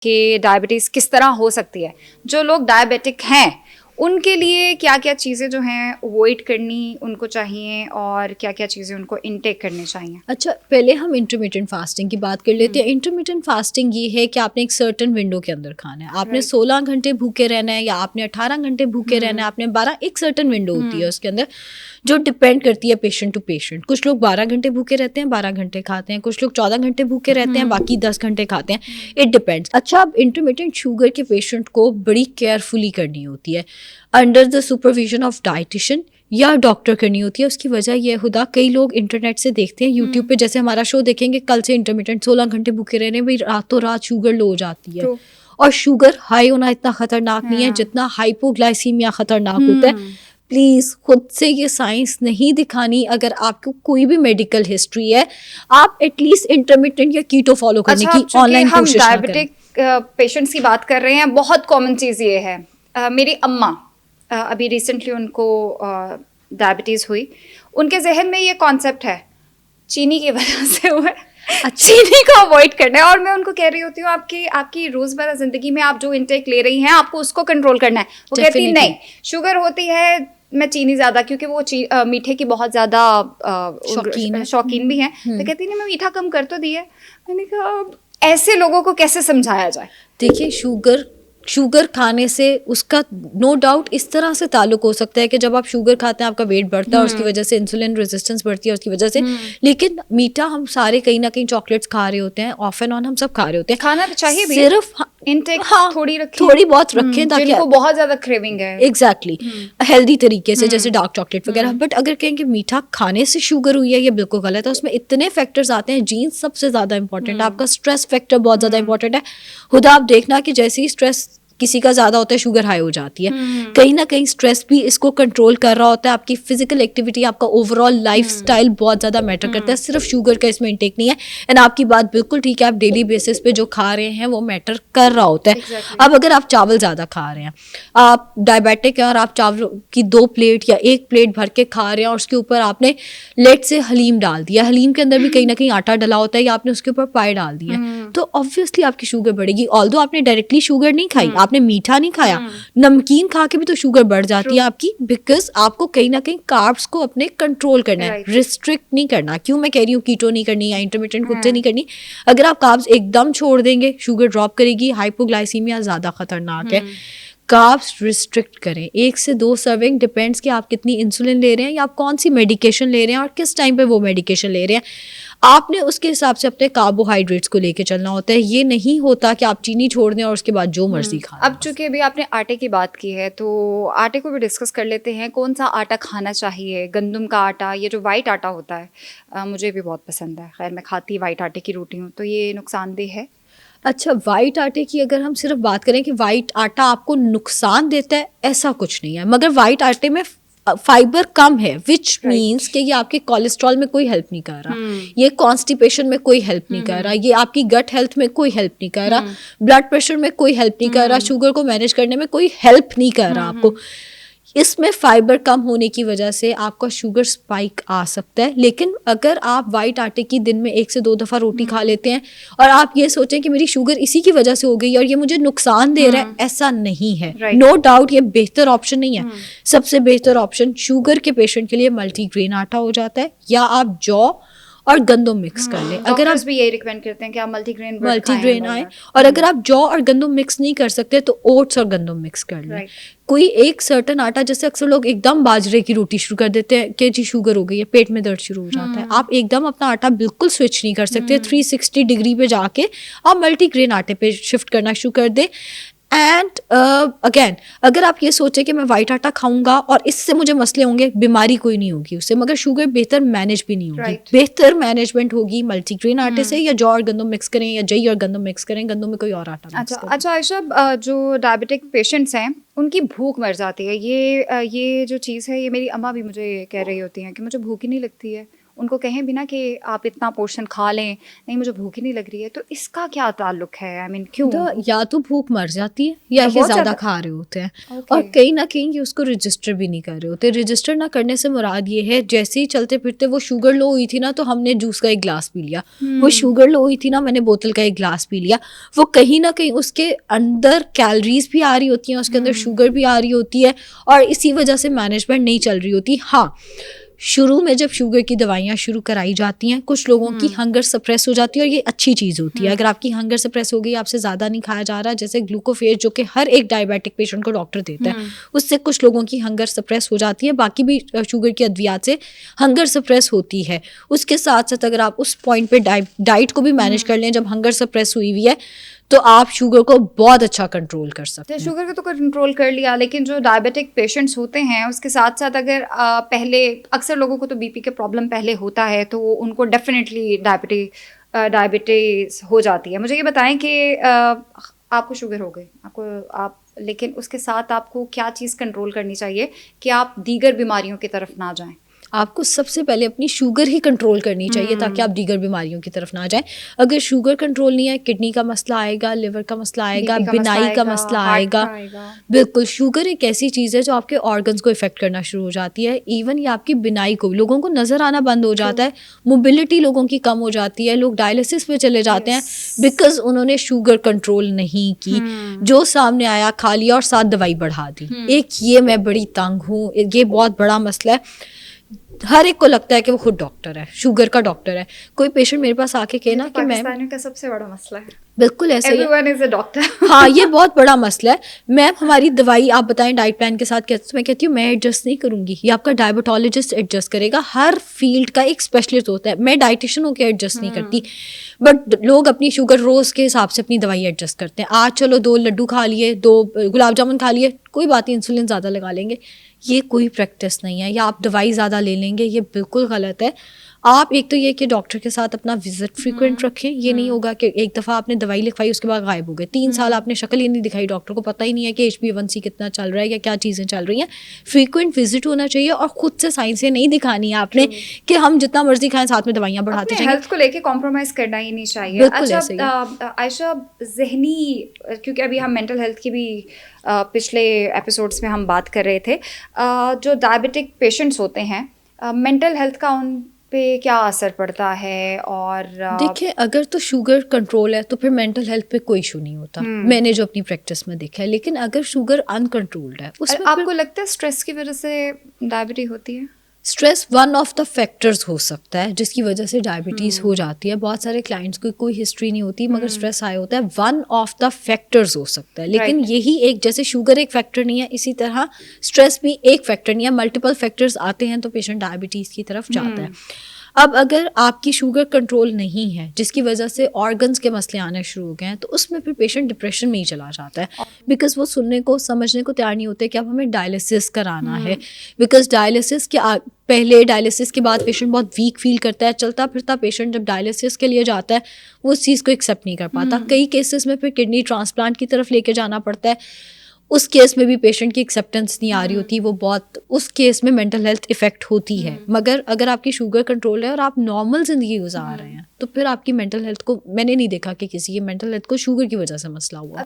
कि डायबिटीज़ किस तरह हो सकती है। जो लोग डायबिटिक हैं उनके लिए क्या क्या चीज़ें जो हैं अवॉइड करनी उनको चाहिए और क्या क्या चीज़ें उनको इनटेक करनी चाहिए। अच्छा, पहले हम इंटरमिटेंट फास्टिंग की बात कर लेते हैं। इंटरमिटेंट फास्टिंग ये है कि आपने एक सर्टन विंडो के अंदर खाना है। आपने 16 घंटे भूखे रहना है या आपने 18 घंटे भूखे रहना है, आपने 12, एक सर्टन विंडो होती है उसके अंदर, जो डिपेंड करती है पेशेंट टू पेशेंट। कुछ लोग 12 घंटे भूखे रहते हैं, 12 घंटे खाते हैं, कुछ लोग 14 घंटे भूखे रहते हैं, बाकी 10 घंटे खाते हैं। It depends. अच्छा, अब इंटरमिटेंट शुगर के पेशेंट को बड़ी केयरफुली करनी होती है, under the supervision of dietitian या डॉक्टर करनी होती है। उसकी वजह यह खुदा, कई लोग इंटरनेट से देखते हैं, यूट्यूब पे जैसे हमारा शो देखेंगे, कल से इंटरमिटेंट 16 घंटे भूखे रहने, भाई रातों रात शुगर लो हो जाती है। और शुगर हाई होना इतना खतरनाक नहीं है जितना हाइपोग्लाइसीमिया खतरनाक होता है। प्लीज खुद से ये साइंस नहीं दिखानी। अगर आपको कोई भी मेडिकल हिस्ट्री है, आप एटलीस्ट इंटरमिटेंट या कीटो फॉलो करने की ऑनलाइन कोशिश ना करें। डायबिटिक पेशेंट्स की बात कर रहे हैं, बहुत कॉमन चीज़ ये है। मेरी अम्मा अभी रिसेंटली उनको डायबिटीज़ हुई, उनके जहन में ये कॉन्सेप्ट है चीनी की वजह से हुआ है, चीनी को अवॉइड करना है। और मैं उनको कह रही होती हूँ आपकी रोज़मर्रा ज़िंदगी में आप जो इनटेक ले रही हैं आपको उसको कंट्रोल करना है। वो कहती है नहीं, शुगर होती है, मैं चीनी ज़्यादा, क्योंकि वो मीठे की बहुत ज़्यादा शौकीन भी हैं, तो कहती नहीं मैं मीठा कम कर तो दिया। मैंने कहा ऐसे लोगों को कैसे समझाया जाए। देखिए, शुगर खाने से उसका नो डाउट इस तरह से ताल्लुक हो सकता है कि जब आप शुगर खाते हैं आपका वेट बढ़ता है, उसकी वजह से इंसुलिन रेजिस्टेंस बढ़ती है उसकी वजह से। लेकिन मीठा हम सारे कहीं ना कहीं चॉकलेट्स खा रहे होते हैं, ऑफ एंड ऑन हम सब खा रहे होते हैं, खाना चाहिए भी, सिर्फ इनटेक थोड़ी बहुत रखें ताकि जिनको बहुत ज्यादा क्रेविंग है, एग्जैक्टली हेल्दी तरीके से, जैसे डार्क चॉकलेट वगैरह। बट अगर कहें कि मीठा खाने से शुगर हुई है, ये बिल्कुल गलत है। उसमें इतने फैक्टर्स आते हैं, जीन्स सबसे ज्यादा इंपॉर्टेंट है, आपका स्ट्रेस फैक्टर बहुत ज्यादा इंपॉर्टेंट है। खुदा आप देखना कि जैसे ही स्ट्रेस किसी का ज्यादा होता है शुगर हाई हो जाती है। कहीं ना कहीं स्ट्रेस भी इसको कंट्रोल कर रहा होता है। आपकी फिजिकल एक्टिविटी, आपका ओवरऑल लाइफस्टाइल बहुत ज्यादा मैटर करता है, सिर्फ शुगर का इसमें इंटेक नहीं है। एंड आपकी बात बिल्कुल ठीक है, आप डेली बेसिस पे जो खा रहे हैं वो मैटर कर रहा होता है। अब अगर आप चावल ज्यादा खा रहे हैं, आप डायबिटिक हैं और आप चावल की 2 प्लेट या 1 प्लेट भर के खा रहे हैं और उसके ऊपर आपने लेट से हलीम डाल दिया, हलीम के अंदर भी कहीं ना कहीं आटा डला होता है, या आपने उसके ऊपर पाई डाल दिया, तो ऑब्वियसली आपकी शुगर बढ़ेगी। ऑल्दो आपने डायरेक्टली शुगर नहीं खाई, आपने मीठा नहीं खाया, नमकीन खा के भी तो शुगर बढ़ जाती है आपकी, बिकॉज आपको कहीं ना कहीं कार्ब्स को अपने कंट्रोल करना है, रिस्ट्रिक्ट नहीं करना। क्यों मैं कह रही हूँ कीटो नहीं करनी या इंटरमिटेंट खुद से नहीं करनी। अगर आप कार्ब्स एकदम छोड़ देंगे शुगर ड्रॉप करेगी, हाइपोग्लाइसीमिया ज्यादा खतरनाक है। कार्ब्स रिस्ट्रिक्ट करें, 1 से 2 सर्विंग, डिपेंड्स कि आप कितनी इंसुलिन ले रहे हैं या आप कौन सी मेडिकेशन ले रहे हैं और किस टाइम पे वो मेडिकेशन ले रहे हैं। आपने उसके हिसाब से अपने कार्बोहाइड्रेट्स को लेके चलना होता है। ये नहीं होता कि आप चीनी छोड़ दें और उसके बाद जो मर्जी खाएं। अब चूंकि अभी आपने आटे की बात की है तो आटे को भी डिस्कस कर लेते हैं। कौन सा आटा खाना चाहिए? गंदम का आटा, ये जो वाइट आटा होता है मुझे भी बहुत पसंद है। खैर मैं खाती वाइट आटे की रोटी हूँ, तो ये नुकसानदेह है? अच्छा, वाइट आटे की अगर हम सिर्फ बात करें कि वाइट आटा आपको नुकसान देता है, ऐसा कुछ नहीं है। मगर वाइट आटे में फाइबर कम है, विच मीन्स कि ये आपके कोलेस्ट्रॉल में कोई हेल्प नहीं कर रहा, ये कॉन्स्टिपेशन में कोई हेल्प नहीं कर रहा, ये आपकी गट हेल्थ में कोई हेल्प नहीं कर रहा, ब्लड प्रेशर में कोई हेल्प नहीं कर रहा, शुगर को मैनेज करने में कोई हेल्प नहीं कर रहा आपको। इसमें फाइबर कम होने की वजह से आपका शुगर स्पाइक आ सकता है। लेकिन अगर आप वाइट आटे की दिन में 1 से 2 दफ़ा रोटी खा लेते हैं और आप ये सोचें कि मेरी शुगर इसी की वजह से हो गई और ये मुझे नुकसान दे रहा है, ऐसा नहीं है। नो डाउट ये बेहतर ऑप्शन नहीं है। सबसे बेहतर ऑप्शन शुगर के पेशेंट के लिए मल्टीग्रेन आटा हो जाता है, या आप जौ और गंदम मिक्स कर लें। अगर आप भी यही रिकमेंड करते हैं कि आप मल्टीग्रेन आए, और अगर आप जौ और गंदम मिक्स नहीं कर सकते तो ओट्स और गंदम मिक्स कर लें। कोई एक सर्टन आटा, जैसे अक्सर लोग एकदम बाजरे की रोटी शुरू कर देते हैं कि जी शुगर हो गई है, पेट में दर्द शुरू हो जाता है। आप एकदम अपना आटा बिल्कुल स्विच नहीं कर सकते। 360 डिग्री पे जाके आप मल्टीग्रेन आटे पे शिफ्ट करना शुरू कर दें। एंड अगेन, अगर आप ये सोचें कि मैं वाइट आटा खाऊंगा और इससे मुझे मसले होंगे, बीमारी कोई नहीं होगी उससे, मगर शुगर बेहतर मैनेज भी नहीं होगी। बेहतर मैनेजमेंट होगी मल्टीग्रेन आटे से, या जौ और गंदम मिक्स करें, या जई और गंदम मिक्स करें, गंदम में कोई और आटा मिक्स करें। अच्छा आयशा, जो डायबिटिक पेशेंट्स हैं उनकी भूख मर जाती है, ये जो चीज़ है ये मेरी अम्मा भी मुझे कह रही होती हैं कि मुझे भूख ही नहीं लगती है। उनको कहें भी ना कि आप इतना पोर्शन खा लें, नहीं मुझे भूख ही नहीं लग रही है, तो इसका क्या ताल्लुक है? आई मीन क्यों? तो या तो भूख मर जाती है या ये बहुत ज़्यादा ज़्यादा। खा रहे होते हैं, Okay. और कहीं ना कहीं ये उसको रजिस्टर भी नहीं कर रहे होते। रजिस्टर ना करने से मुराद ये है, जैसे ही चलते फिरते वो शुगर लो हुई थी ना तो हमने जूस का एक गिलास पी लिया, वो शुगर लो हुई थी ना मैंने बोतल का एक गिलास पी लिया, वो कहीं ना कहीं उसके अंदर कैलोरीज भी आ रही होती हैं, उसके अंदर शुगर भी आ रही होती है, और इसी वजह से मैनेजमेंट नहीं चल रही होती। हाँ, शुरू में जब शुगर की दवाइयाँ शुरू कराई जाती हैं, कुछ लोगों की हंगर सप्रेस हो जाती है, और ये अच्छी चीज़ होती है। अगर आपकी हंगर सप्रेस हो गई, आपसे ज़्यादा नहीं खाया जा रहा, जैसे ग्लूकोफेज जो कि हर एक डायबिटिक पेशेंट को डॉक्टर देता है, उससे कुछ लोगों की हंगर सप्रेस हो जाती है। बाकी भी शुगर की अद्वियात से हंगर सप्रेस होती है। उसके साथ साथ अगर आप उस पॉइंट पे डाइट को भी मैनेज कर लें, जब हंगर सप्रेस हुई हुई है, तो आप शुगर को बहुत अच्छा कंट्रोल कर सकते हैं। शुगर को तो कंट्रोल कर लिया, लेकिन जो डायबिटिक पेशेंट्स होते हैं उसके साथ साथ अगर पहले अक्सर लोगों को तो बीपी के प्रॉब्लम पहले होता है, तो उनको डेफिनेटली डायबिटीज हो जाती है। मुझे ये बताएं कि आपको शुगर हो गई, लेकिन उसके साथ आपको क्या चीज़ कंट्रोल करनी चाहिए कि आप दीगर बीमारियों की तरफ ना जाएं? आपको सबसे पहले अपनी शुगर ही कंट्रोल करनी चाहिए ताकि आप दीगर बीमारियों की तरफ ना जाएं। अगर शुगर कंट्रोल नहीं है, किडनी का मसला आएगा, लिवर का मसला आएगा, BP का बिनाई मसला का आएगा, मसला हार्ट आएगा। का आएगा। बिल्कुल, शुगर एक ऐसी चीज़ है जो आपके ऑर्गन्स को इफेक्ट करना शुरू हो जाती है। इवन ये आपकी बिनाई को, लोगों को नजर आना बंद हो जाता है, मोबिलिटी लोगों की कम हो जाती है, लोग डायलिसिस पे चले जाते हैं बिकॉज उन्होंने शुगर कंट्रोल नहीं की। जो सामने आया खा लिया और साथ दवाई बढ़ा दी। एक ये मैं बड़ी तंग हूँ, ये बहुत बड़ा मसला है। हर एक को लगता है कि वो खुद डॉक्टर है, शुगर का डॉक्टर है। कोई पेशेंट मेरे पास आके कहे ना कि मैम, पाकिस्तानियों का सबसे बड़ा मसला है, बिल्कुल ऐसे ही है। Everyone is a doctor. हाँ, ये बहुत बड़ा मसला है। मैम हमारी दवाई आप बताएं डाइट प्लान के साथ, कहते मैं कहती हूँ मैं एडजस्ट नहीं करूंगी, ये आपका डायबिटोलॉजिस्ट एडजस्ट करेगा। हर फील्ड का एक स्पेशलिस्ट होता है, मैं डाइटिशियन होकर एडजस्ट नहीं करती। बट लोग अपनी शुगर रोज के हिसाब से अपनी दवाई एडजस्ट करते हैं। आज चलो 2 लड्डू खा लिए, 2 गुलाब जामुन खा लिए, कोई बात नहीं, इंसुलिन ज़्यादा लगा लेंगे। ये कोई प्रैक्टिस नहीं है। या आप दवाई ज़्यादा ले लेंगे, ये बिल्कुल गलत है। आप एक तो ये कि डॉक्टर के साथ अपना विजिट फ्रीक्वेंट रखें। ये नहीं होगा कि एक दफ़ा आपने दवाई लिखवाई उसके बाद गायब हो गए, 3 साल आपने शक्ल ही नहीं दिखाई, डॉक्टर को पता ही नहीं है कि HbA1c कितना चल रहा है या क्या चीज़ें चल रही हैं। फ्रीक्वेंट विजिट होना चाहिए, और खुद से साइंसें नहीं दिखानी है आपने कि हम जितना मर्जी खाएं साथ में दवाइयाँ बढ़ाते जाएंगे। हेल्थ को लेके कॉम्प्रोमाइज करना ही नहीं चाहिए। बिल्कुल ऐसे ही है। आयशा, जहनी, क्योंकि अभी हम मेंटल हेल्थ की भी पिछले एपिसोड्स में हम बात कर रहे थे, जो डायबिटिक पेशेंट्स होते हैं, मेंटल हेल्थ का उन पे क्या असर पड़ता है? और देखिए, अगर तो शुगर कंट्रोल है तो फिर मेंटल हेल्थ पे कोई इशू नहीं होता, मैंने जो अपनी प्रैक्टिस में देखा है। लेकिन अगर शुगर अनकंट्रोल्ड है, उसमें आपको लगता है स्ट्रेस की वजह से डायबिटीज होती है? Stress one of the factors हो सकता है जिसकी वजह से डायबिटीज़ हो जाती है। बहुत सारे क्लाइंट्स को कोई हिस्ट्री नहीं होती मगर स्ट्रेस आया होता है, वन ऑफ द फैक्टर्स हो सकता है। लेकिन यही एक, जैसे शुगर एक फैक्टर नहीं है, इसी तरह स्ट्रेस भी एक फैक्टर नहीं है। मल्टीपल फैक्टर्स आते हैं तो पेशेंट डायबिटीज़ की तरफ जाता है। अब अगर आपकी शुगर कंट्रोल नहीं है जिसकी वजह से ऑर्गन्स के मसले आने शुरू हो गए हैं, तो उसमें फिर पेशेंट डिप्रेशन में ही चला जाता है, बिकॉज वो सुनने को समझने को तैयार नहीं होते कि अब हमें डायलिसिस कराना है। बिकॉज डायलिसिस के पहले, डायलिसिस के बाद पेशेंट बहुत वीक फील करता है। चलता फिरता पेशेंट जब डायलिसिस के लिए जाता है वो उस चीज़ को एक्सेप्ट नहीं कर पाता। कई केसेस में फिर किडनी ट्रांसप्लांट की तरफ लेके जाना पड़ता है। उस केस में भी पेशेंट की एक्सेप्टेंस नहीं आ रही होती, वो बहुत, उस केस में मेंटल हेल्थ इफेक्ट होती है। मगर अगर आपकी शुगर कंट्रोल है और आप नॉर्मल जिंदगी गुजार रहे हैं, तो फिर आपकी मेंटल हेल्थ को, मैंने नहीं देखा कि किसी की मेंटल हेल्थ को शुगर की वजह से मसला हुआ।